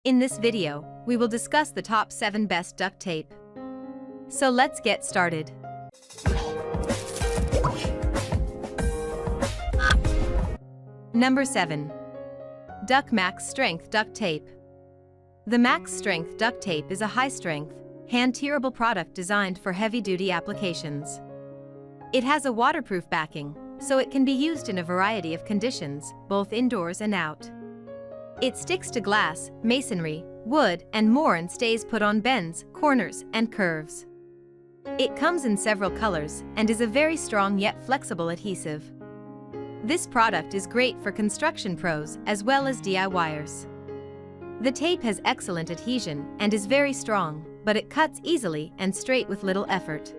In this video, we will discuss the top 7 best duct tape. So let's get started. Number 7. Duct Max Strength Duct Tape. The Max Strength Duct Tape is a high-strength, hand-tearable product designed for heavy-duty applications. It has a waterproof backing, so it can be used in a variety of conditions, both indoors and out. It sticks to glass, masonry, wood, and more and stays put on bends, corners, and curves. It comes in several colors and is a very strong yet flexible adhesive. This product is great for construction pros as well as DIYers. The tape has excellent adhesion and is very strong, but it cuts easily and straight with little effort.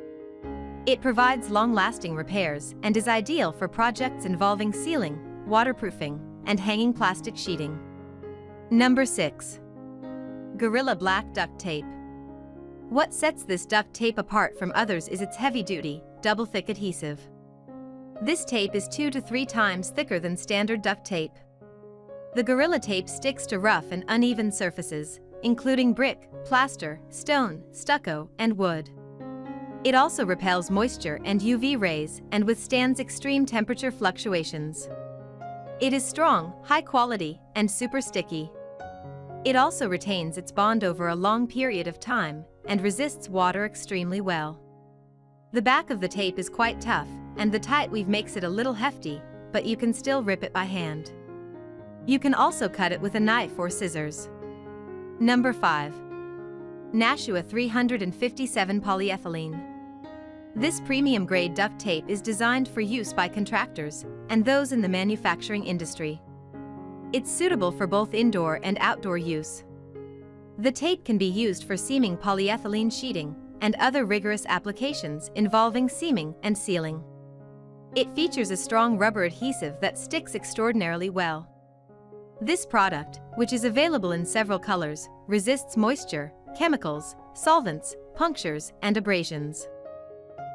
It provides long-lasting repairs and is ideal for projects involving sealing, waterproofing, and hanging plastic sheeting. Number 6. Gorilla Black Duct Tape. What sets this duct tape apart from others is its heavy-duty, double-thick adhesive. This tape is 2 to 3 times thicker than standard duct tape. The Gorilla Tape sticks to rough and uneven surfaces, including brick, plaster, stone, stucco, and wood. It also repels moisture and UV rays and withstands extreme temperature fluctuations. It is strong, high quality, and super sticky. It also retains its bond over a long period of time and resists water extremely well. The back of the tape is quite tough, and the tight weave makes it a little hefty, but you can still rip it by hand. You can also cut it with a knife or scissors. Number 5. NASHUA 357 Polyethylene. This premium-grade duct tape is designed for use by contractors and those in the manufacturing industry. It's suitable for both indoor and outdoor use. The tape can be used for seaming polyethylene sheeting and other rigorous applications involving seaming and sealing. It features a strong rubber adhesive that sticks extraordinarily well. This product, which is available in several colors, resists moisture, chemicals, solvents, punctures, and abrasions.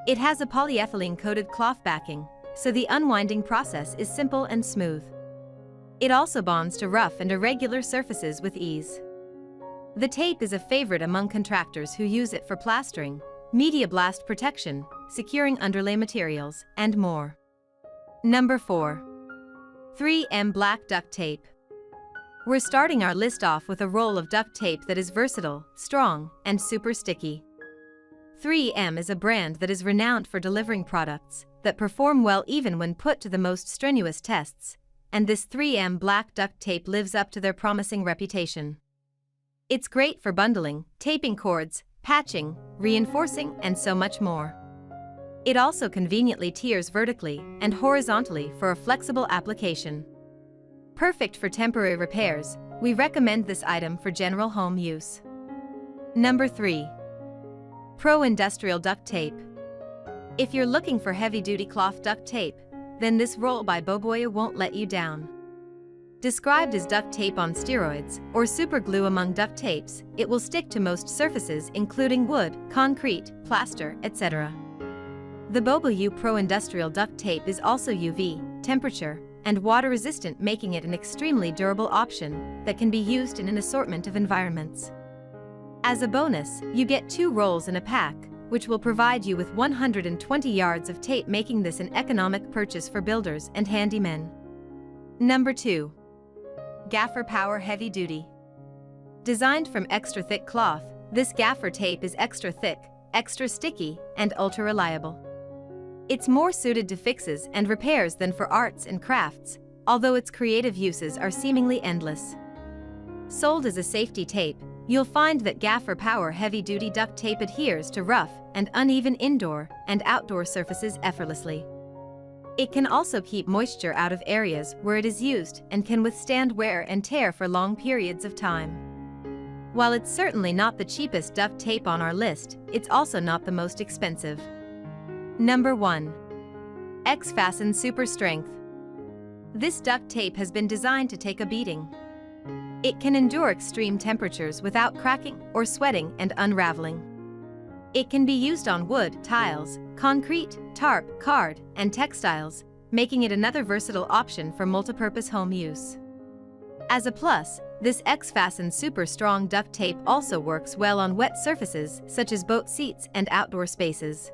It has a polyethylene-coated cloth backing, so the unwinding process is simple and smooth. It also bonds to rough and irregular surfaces with ease. The tape is a favorite among contractors who use it for plastering, media blast protection, securing underlay materials, and more. Number 4. 3M Black Duct Tape. We're starting our list off with a roll of duct tape that is versatile, strong, and super sticky. 3M is a brand that is renowned for delivering products that perform well even when put to the most strenuous tests, and this 3M Black Duct Tape lives up to their promising reputation. It's great for bundling, taping cords, patching, reinforcing, and so much more. It also conveniently tears vertically and horizontally for a flexible application. Perfect for temporary repairs, we recommend this item for general home use. Number 3. Pro Industrial Duct Tape. If you're looking for heavy-duty cloth duct tape, then this roll by Boboya won't let you down. Described as duct tape on steroids, or super glue among duct tapes, it will stick to most surfaces including wood, concrete, plaster, etc. The Boboya Pro Industrial Duct Tape is also UV, temperature, and water-resistant, making it an extremely durable option that can be used in an assortment of environments. As a bonus, you get 2 rolls in a pack, which will provide you with 120 yards of tape, making this an economic purchase for builders and handymen. Number 2. GAFFER Power Heavy Duty. Designed from extra thick cloth, this GAFFER tape is extra thick, extra sticky, and ultra reliable. It's more suited to fixes and repairs than for arts and crafts, although its creative uses are seemingly endless. Sold as a safety tape, you'll find that GAFFER Power Heavy Duty Duct Tape adheres to rough and uneven indoor and outdoor surfaces effortlessly. It can also keep moisture out of areas where it is used and can withstand wear and tear for long periods of time. While it's certainly not the cheapest duct tape on our list, it's also not the most expensive. Number 1. FASTEN Super Strength. This duct tape has been designed to take a beating. It can endure extreme temperatures without cracking or sweating and unraveling. It can be used on wood, tiles, concrete, tarp, card, and textiles, making it another versatile option for multipurpose home use. As a plus, This X-Fasten super strong duct tape also works well on wet surfaces such as boat seats and outdoor spaces.